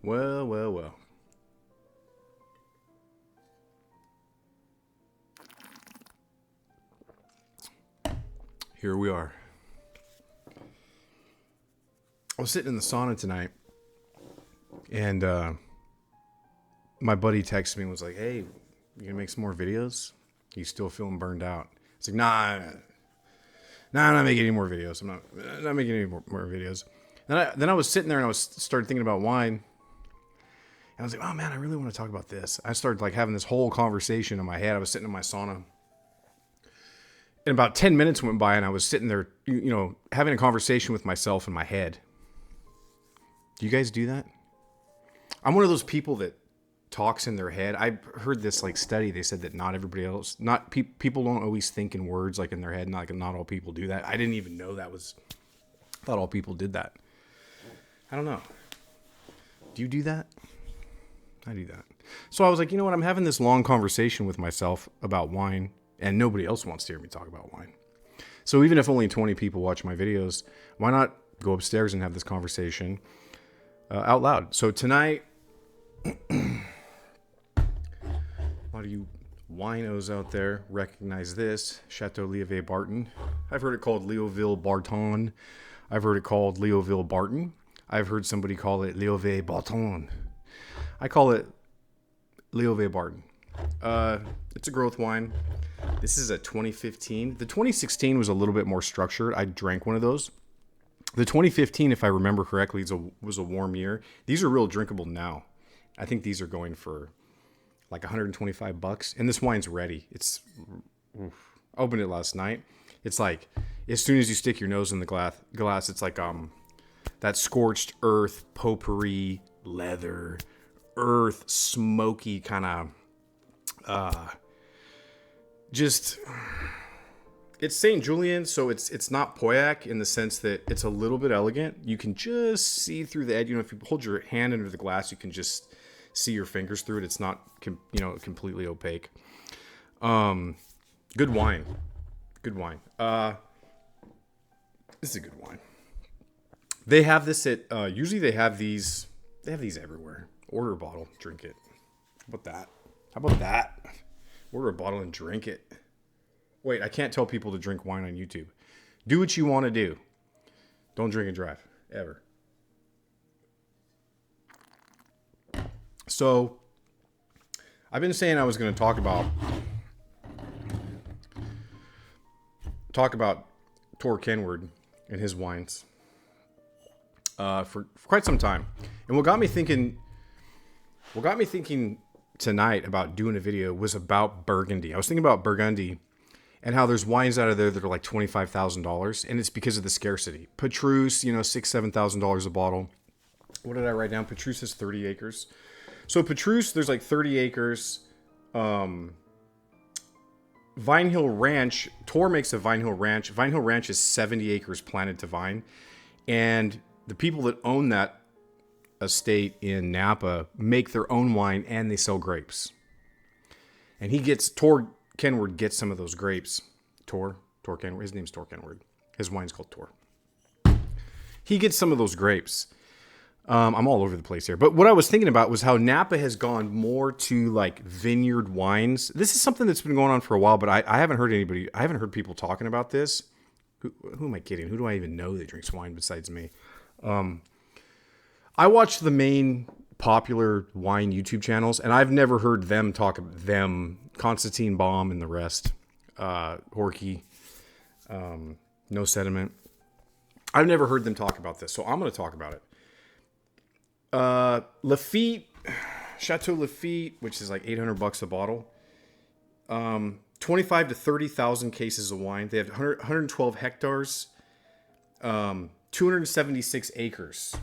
Well, well, well. Here we are. I was sitting in the sauna tonight, and my buddy texted me and was like, "Hey, you gonna make some more videos? You still feeling burned out?" It's like, "Nah, I'm not making any more videos. I'm not making any more videos." Then I was sitting there and I started thinking about wine. And I was like, "Oh man, I really want to talk about this." I started like having this whole conversation in my head. I was sitting in my sauna. And about 10 minutes went by and I was sitting there, having a conversation with myself in my head. Do you guys do that? I'm one of those people that talks in their head. I heard this like study. They said that not everybody else, people don't always think in words like in their head. Not all people do that. I didn't even know I thought all people did that. I don't know. Do you do that? I do that. So I was like, you know what? I'm having this long conversation with myself about wine, and nobody else wants to hear me talk about wine. So even if only 20 people watch my videos, why not go upstairs and have this conversation out loud? So tonight, a lot of you winos out there recognize this. Chateau Leovay Barton. I've heard it called Leoville Barton. I've heard it called Leoville Barton. I've heard somebody call it Leovay Barton. I call it Leovay Barton. It's a growth wine. This is a 2015. The 2016 was a little bit more structured. I drank one of those. The 2015, if I remember correctly, was a warm year. These are real drinkable now. I think these are going for like $125, and this wine's ready. I opened it last night. It's like as soon as you stick your nose in the glass, it's like that scorched earth, potpourri, leather, earth, smoky kind of just. It's St. Julien, so it's not Pauillac in the sense that it's a little bit elegant. You can just see through the edge. If you hold your hand under the glass, you can just see your fingers through it. It's not, completely opaque. Good wine. Good wine. This is a good wine. They have this at, usually they have these everywhere. Order a bottle, drink it. How about that? Order a bottle and drink it. Wait, I can't tell people to drink wine on YouTube. Do what you want to do. Don't drink and drive, ever. So, I've been saying I was going to talk about Tor Kenward and his wines for quite some time. And what got me thinking tonight about doing a video was about Burgundy. I was thinking about Burgundy and how there's wines out of there that are like $25,000, and it's because of the scarcity. Petrus, $6,000-$7,000 a bottle. What did I write down? Petrus is 30 acres. So Petrus, there's like 30 acres. Vine Hill Ranch, Tor makes a Vine Hill Ranch. Vine Hill Ranch is 70 acres planted to vine, and the people that own that estate in Napa make their own wine and they sell grapes. And Tor Kenward gets some of those grapes. Tor Kenward. His name's Tor Kenward. His wine's called Tor. He gets some of those grapes. I'm all over the place here. But what I was thinking about was how Napa has gone more to like vineyard wines. This is something that's been going on for a while, but I haven't heard people talking about this. Who am I kidding? Who do I even know that drinks wine besides me? I watch the main popular wine YouTube channels, and I've never heard them talk about them. Constantine Baum and the rest, Horky, No Sediment. I've never heard them talk about this, so I'm going to talk about it. Lafite, Chateau Lafite, which is like $800 a bottle. 25 to 30,000 cases of wine. They have 112 hectares, 276 acres.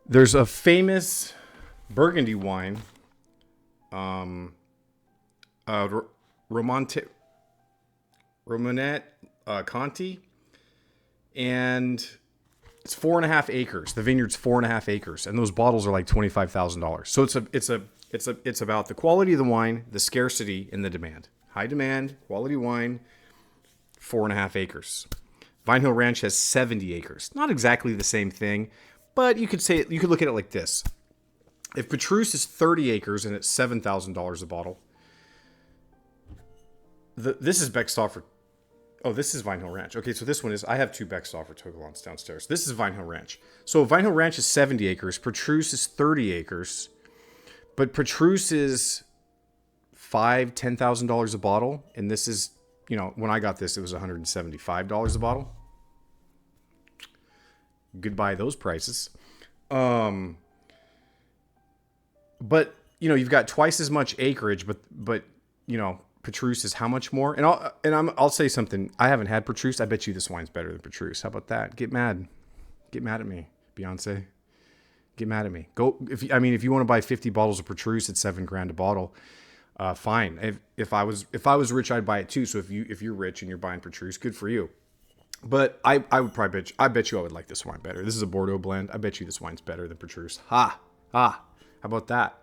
There's a famous Burgundy wine, Romanette Conti, and it's 4.5 acres. The vineyard's 4.5 acres, and those bottles are like $25,000. So it's about the quality of the wine, the scarcity, and the demand. High demand, quality wine, 4.5 acres. Vine Hill Ranch has 70 acres. Not exactly the same thing, But you could look at it like this. If Petrus is 30 acres and it's $7,000 a bottle, this is Beckstoffer. Oh, this is Vine Hill Ranch. Okay, so this one is, I have 2 Beckstoffer Togalons downstairs. This is Vine Hill Ranch. So Vine Hill Ranch is 70 acres. Petrus is 30 acres. But Petrus is $10,000 a bottle. And this is, when I got this, it was $175 a bottle. Goodbye those prices. But, you've got twice as much acreage, but Petrus is how much more? And I'll say something. I haven't had Petrus. I bet you this wine's better than Petrus. How about that? Get mad at me, Beyonce. Get mad at me. If you want to buy 50 bottles of Petrus at $7,000 a bottle, fine. If I was rich, I'd buy it too. So if you're rich and you're buying Petrus, good for you. But I would probably bet you I would like this wine better. This is a Bordeaux blend. I bet you this wine's better than Petrus. How about that?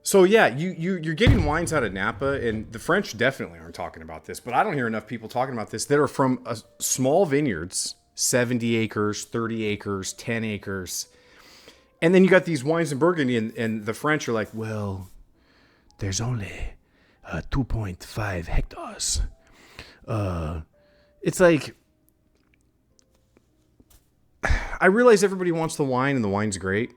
So yeah, you're getting wines out of Napa, and the French definitely aren't talking about this, but I don't hear enough people talking about this that are from small vineyards, 70 acres, 30 acres, 10 acres. And then you got these wines in Burgundy, and the French are like, well, there's only 2.5 hectares. It's like, I realize everybody wants the wine, and the wine's great.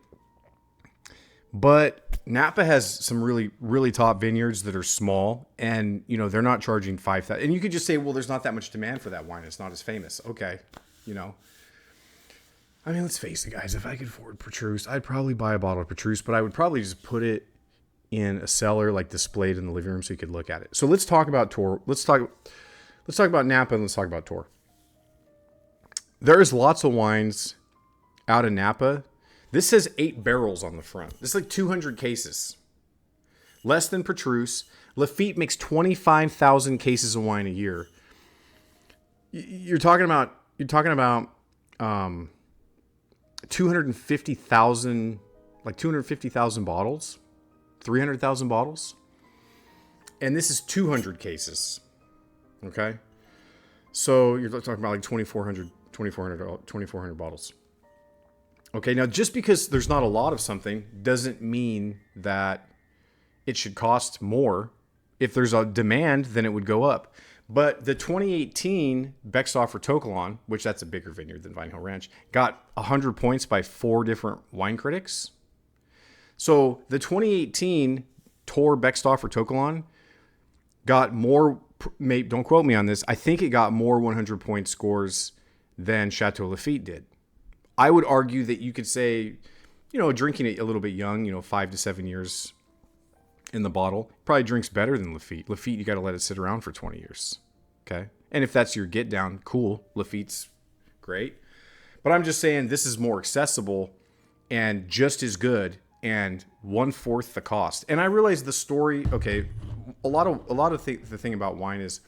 But Napa has some really, really top vineyards that are small, and they're not charging $5,000. And you could just say, well, there's not that much demand for that wine. It's not as famous. Okay, let's face it, guys. If I could afford Petrus, I'd probably buy a bottle of Petrus, but I would probably just put it in a cellar, like displayed in the living room, so you could look at it. So let's talk about Tour. Let's talk about Napa, and let's talk about Tour. There's lots of wines out of Napa. This says 8 barrels on the front. This is like 200 cases. Less than Petrus. Lafite makes 25,000 cases of wine a year. You're talking about 250,000 bottles, 300,000 bottles. And this is 200 cases. Okay? So you're talking about like 2,400 bottles. Okay, now just because there's not a lot of something doesn't mean that it should cost more. If there's a demand, then it would go up. But the 2018 Beckstoffer Togalon, which that's a bigger vineyard than Vine Hill Ranch, got 100 points by 4 different wine critics. So the 2018 Tour Beckstoffer Togalon got more, don't quote me on this, I think it got more 100 point scores than Chateau Lafite did. I would argue that you could say, drinking it a little bit young, 5 to 7 years in the bottle, probably drinks better than Lafite. Lafite, you got to let it sit around for 20 years. Okay. And if that's your get down, cool. Lafite's great. But I'm just saying this is more accessible and just as good and 1/4 the cost. And I realize the story. Okay. A lot of the thing about wine is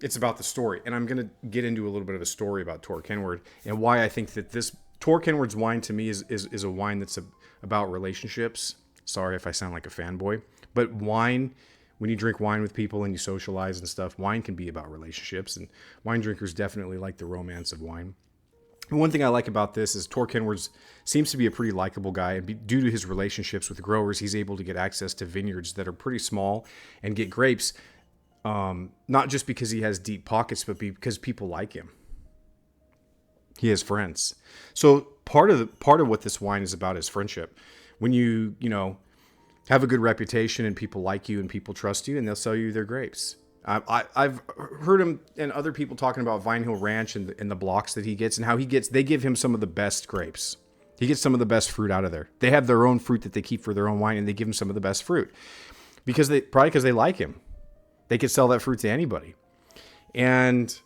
it's about the story. And I'm going to get into a little bit of a story about Tor Kenward and why I think that this Tor Kenward's wine to me is a wine that's about relationships. Sorry if I sound like a fanboy, but wine, when you drink wine with people and you socialize and stuff, wine can be about relationships, and wine drinkers definitely like the romance of wine. And one thing I like about this is Tor Kenward seems to be a pretty likable guy, and due to his relationships with growers, he's able to get access to vineyards that are pretty small and get grapes, not just because he has deep pockets, but because people like him. He has friends. So part of what this wine is about is friendship. When you have a good reputation and people like you and people trust you, and they'll sell you their grapes. I've heard him and other people talking about Vine Hill Ranch and the blocks that he gets and how they give him some of the best grapes. He gets some of the best fruit out of there. They have their own fruit that they keep for their own wine, and they give him some of the best fruit because they like him. They could sell that fruit to anybody. And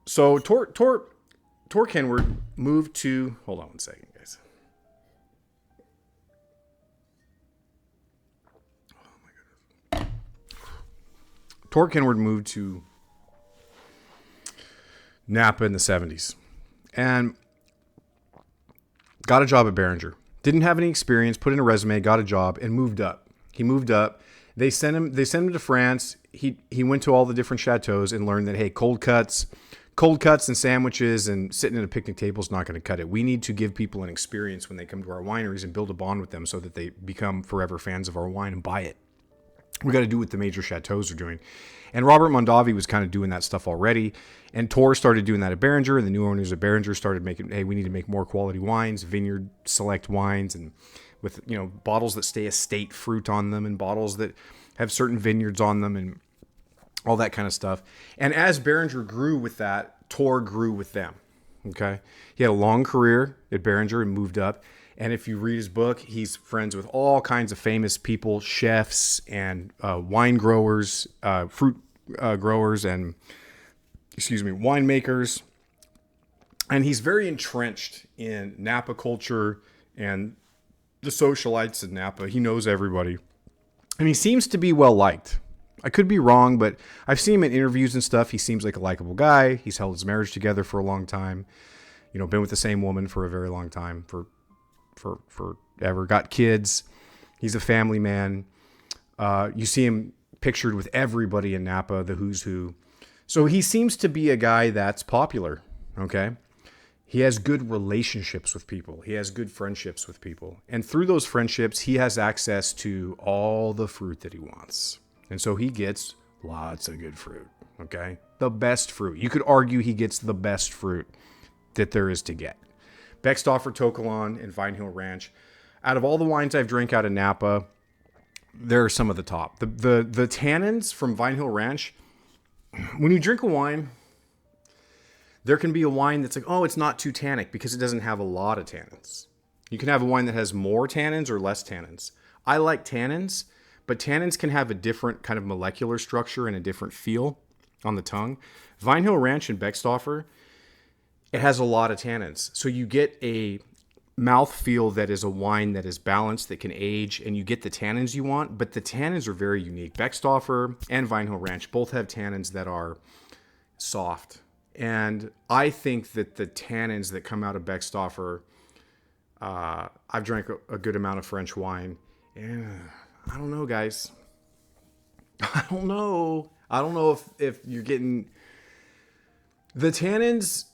so Tor Kenward moved to, hold on one second, guys. Oh my goodness. Tor Kenward moved to Napa in the 70s and got a job at Behringer. Didn't have any experience, put in a resume, got a job, and moved up. He moved up. They sent him to France. He went to all the different chateaus and learned that, hey, cold cuts, cold cuts and sandwiches and sitting at a picnic table is not going to cut it. We need to give people an experience when they come to our wineries and build a bond with them so that they become forever fans of our wine and buy it. We got to do what the major chateaus are doing. And Robert Mondavi was kind of doing that stuff already. And Tor started doing that at Beringer, and the new owners of Beringer started making, hey, we need to make more quality wines, vineyard select wines, and with, you know, bottles that stay estate fruit on them and bottles that have certain vineyards on them and all that kind of stuff. And as Beringer grew with that, Tor grew with them. Okay. He had a long career at Beringer and moved up. And if you read his book, he's friends with all kinds of famous people, chefs and wine growers, fruit growers, and winemakers. And he's very entrenched in Napa culture and the socialites in Napa. He knows everybody. And he seems to be well liked. I could be wrong, but I've seen him in interviews and stuff. He seems like a likable guy. He's held his marriage together for a long time. You know, been with the same woman for a very long time, for forever. Got kids. He's a family man. You see him pictured with everybody in Napa, the who's who. So he seems to be a guy that's popular. Okay. He has good relationships with people. He has good friendships with people. And through those friendships, he has access to all the fruit that he wants. And so he gets lots of good fruit. Okay. The best fruit. You could argue he gets the best fruit that there is to get. Beckstoffer, Tokelon, and Vine Hill Ranch. Out of all the wines I've drank out of Napa, they're some of the top. The tannins from Vine Hill Ranch, when you drink a wine, there can be a wine that's like, oh, it's not too tannic because it doesn't have a lot of tannins. You can have a wine that has more tannins or less tannins. I like tannins, but tannins can have a different kind of molecular structure and a different feel on the tongue. Vine Hill Ranch and Beckstoffer, it has a lot of tannins. So you get a mouthfeel that is a wine that is balanced, that can age, and you get the tannins you want, but the tannins are very unique. Beckstoffer and Vine Hill Ranch both have tannins that are soft. And I think that the tannins that come out of Beckstoffer, I've drank a good amount of French wine, and I don't know, guys. I don't know if you're getting the tannins.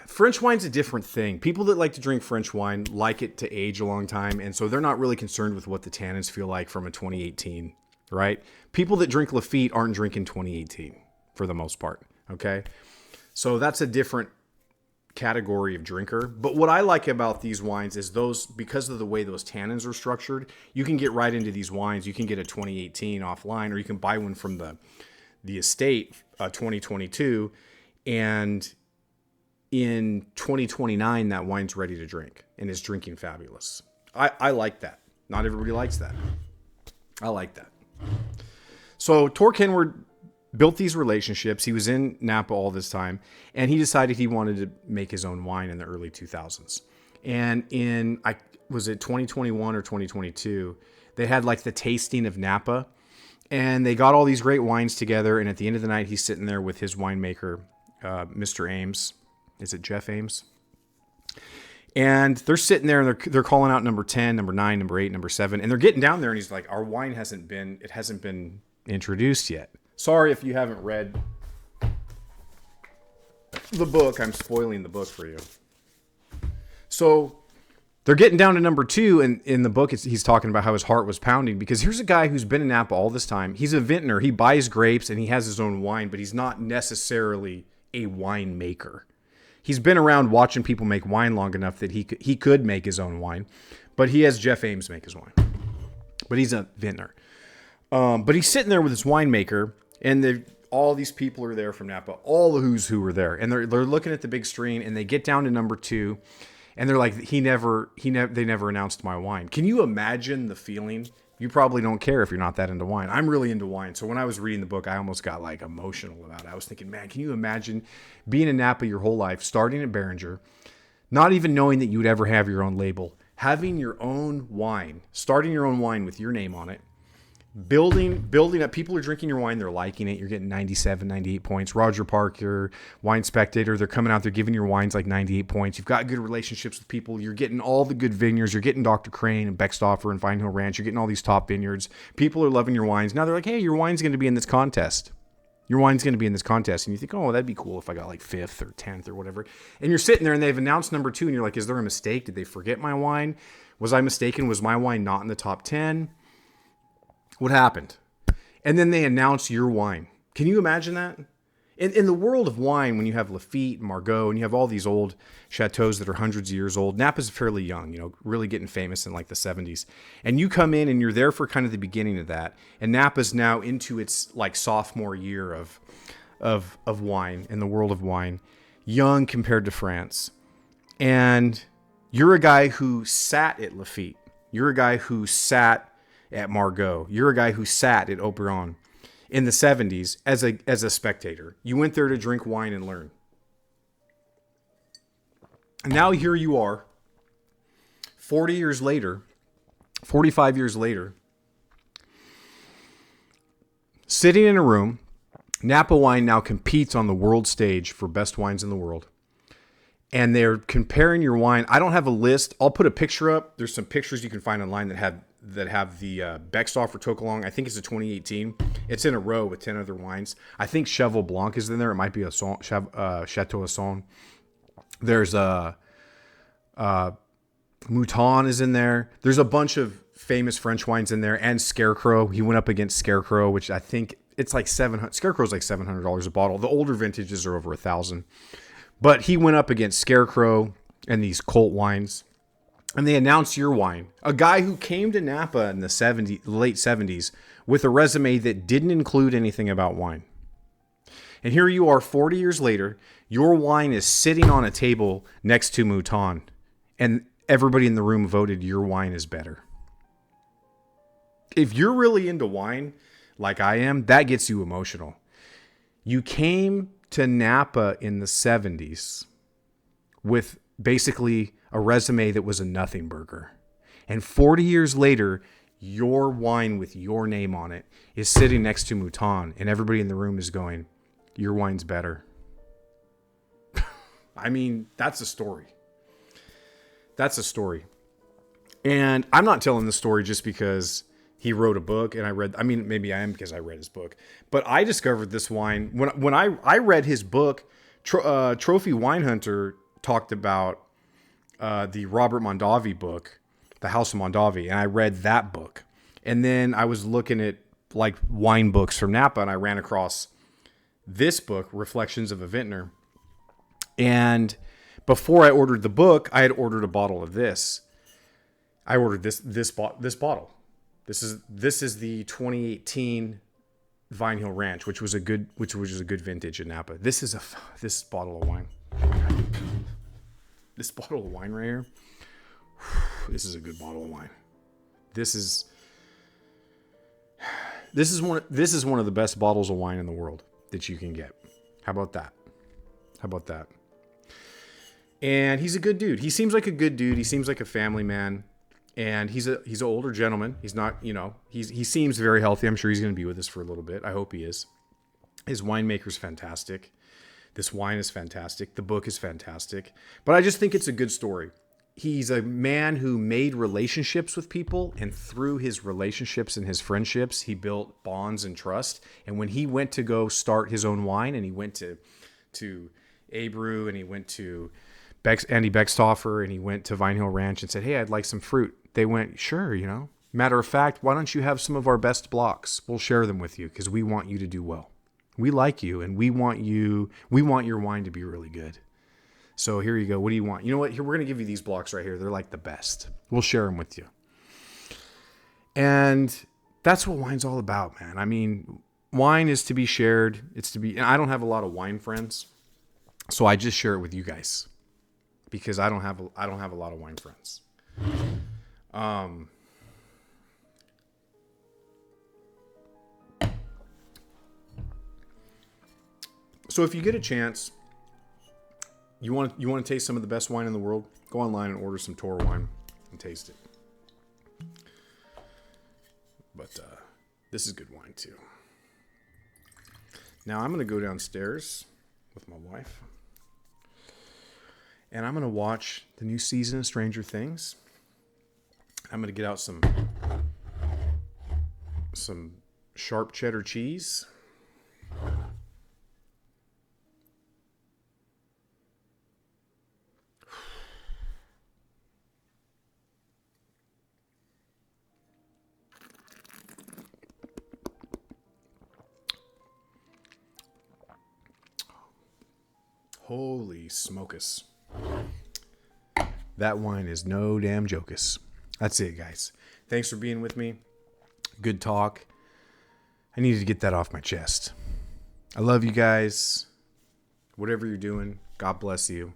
French wine's a different thing. People that like to drink French wine like it to age a long time, and so they're not really concerned with what the tannins feel like from a 2018, right? People that drink Lafite aren't drinking 2018 for the most part, okay? So that's a different category of drinker. But what I like about these wines is those, because of the way those tannins are structured, you can get right into these wines. You can get a 2018 offline, or you can buy one from the estate, 2022, and in 2029, that wine's ready to drink and is drinking fabulous. I like that. Not everybody likes that. I like that. So Tor Kenward built these relationships. He was in Napa all this time, and he decided he wanted to make his own wine in the early 2000s. And was it 2021 or 2022? They had like the tasting of Napa, and they got all these great wines together. And at the end of the night, he's sitting there with his winemaker, Mr. Ames. Is it Jeff Ames? And they're sitting there and they're calling out number 10, number 9, number 8, number 7. And they're getting down there and he's like, our wine hasn't been introduced yet. Sorry if you haven't read the book. I'm spoiling the book for you. So they're getting down to number 2. And in the book, he's talking about how his heart was pounding, because here's a guy who's been in Napa all this time. He's a vintner. He buys grapes and he has his own wine, but he's not necessarily a winemaker. He's been around watching people make wine long enough that he could make his own wine, but he has Jeff Ames make his wine. But he's a vintner. But he's sitting there with his winemaker, and all these people are there from Napa. All the who's who are there, and they're looking at the big screen, and they get down to number 2, and they're like, they never announced my wine. Can you imagine the feeling? You probably don't care if you're not that into wine. I'm really into wine. So when I was reading the book, I almost got like emotional about it. I was thinking, man, can you imagine being in Napa your whole life, starting at Beringer, not even knowing that you would ever have your own label, having your own wine, starting your own wine with your name on it, building up. People are drinking your wine. They're liking it. You're getting 97, 98 points. Roger Parker, Wine Spectator, they're coming out. They're giving your wines like 98 points. You've got good relationships with people. You're getting all the good vineyards. You're getting Dr. Crane and Beckstoffer and Vine Hill Ranch. You're getting all these top vineyards. People are loving your wines. Now they're like, hey, your wine's going to be in this contest. Your wine's going to be in this contest. And you think, oh, that'd be cool if I got like 5th or 10th or whatever. And you're sitting there and they've announced number 2. And you're like, is there a mistake? Did they forget my wine? Was I mistaken? Was my wine not in the top 10? What happened? And then they announce your wine. Can you imagine that? In the world of wine, when you have Lafite, Margaux, and you have all these old chateaus that are hundreds of years old, Napa's fairly young, really getting famous in like the 70s. And you come in and you're there for kind of the beginning of that. And Napa's now into its like sophomore year of wine, in the world of wine, young compared to France. And you're a guy who sat at Lafite. You're a guy who sat at Margaux. You're a guy who sat at Oberon in the 70s as a spectator. You went there to drink wine and learn. And now here you are, 40 years later, 45 years later, sitting in a room. Napa Wine now competes on the world stage for best wines in the world. And they're comparing your wine. I don't have a list. I'll put a picture up. There's some pictures you can find online that have the Beckstoff or Tokalong. I think it's a 2018. It's in a row with 10 other wines. I think Cheval Blanc is in there. It might be a Chateau Asson. There's a Mouton is in there. There's a bunch of famous French wines in there, and Scarecrow. He went up against Scarecrow, which I think it's like $700. Scarecrow's like $700 a bottle. The older vintages are over $1,000. But he went up against Scarecrow and these cult wines. And they announced your wine. A guy who came to Napa in the late 70s with a resume that didn't include anything about wine. And here you are 40 years later. Your wine is sitting on a table next to Mouton. And everybody in the room voted your wine is better. If you're really into wine, like I am, that gets you emotional. You came to Napa in the 70s with basically a resume that was a nothing burger. And 40 years later, your wine with your name on it is sitting next to Mouton, and everybody in the room is going, your wine's better. I mean, that's a story. That's a story. And I'm not telling this story just because he wrote a book and maybe I am because I read his book. But I discovered this wine when I read his book. Trophy Wine Hunter talked about the Robert Mondavi book, The House of Mondavi, and I read that book. And then I was looking at like wine books from Napa, and I ran across this book, Reflections of a Vintner. And before I ordered the book, I had ordered a bottle of this. I ordered this bottle. This is the 2018 Vine Hill Ranch, which was a good vintage in Napa. This bottle of wine. This bottle of wine right here. This is a good bottle of wine. This is one of the best bottles of wine in the world that you can get. How about that? And he's a good dude. He seems like a good dude. He seems like a family man. And he's an older gentleman. He's not, he seems very healthy. I'm sure he's going to be with us for a little bit. I hope he is. His winemaker's fantastic. This wine is fantastic. The book is fantastic. But I just think it's a good story. He's a man who made relationships with people, and through his relationships and his friendships, he built bonds and trust. And when he went to go start his own wine, and he went to Abreu, and he went to Andy Beckstoffer, and he went to Vine Hill Ranch and said, hey, I'd like some fruit. They went, sure, Matter of fact, why don't you have some of our best blocks? We'll share them with you because we want you to do well. We like you, and we want your wine to be really good. So here you go. What do you want? You know what? Here, we're going to give you these blocks right here. They're like the best. We'll share them with you. And that's what wine's all about, man. I mean, wine is to be shared. And I don't have a lot of wine friends, so I just share it with you guys because I don't have a lot of wine friends. So if you get a chance, you want to taste some of the best wine in the world, go online and order some Toro wine and taste it. But this is good wine too. Now I'm going to go downstairs with my wife, and I'm going to watch the new season of Stranger Things. I'm going to get out some sharp cheddar cheese. Holy smokus. That wine is no damn jokus. That's it, guys. Thanks for being with me. Good talk. I needed to get that off my chest. I love you guys. Whatever you're doing, God bless you.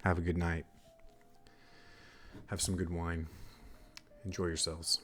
Have a good night. Have some good wine. Enjoy yourselves.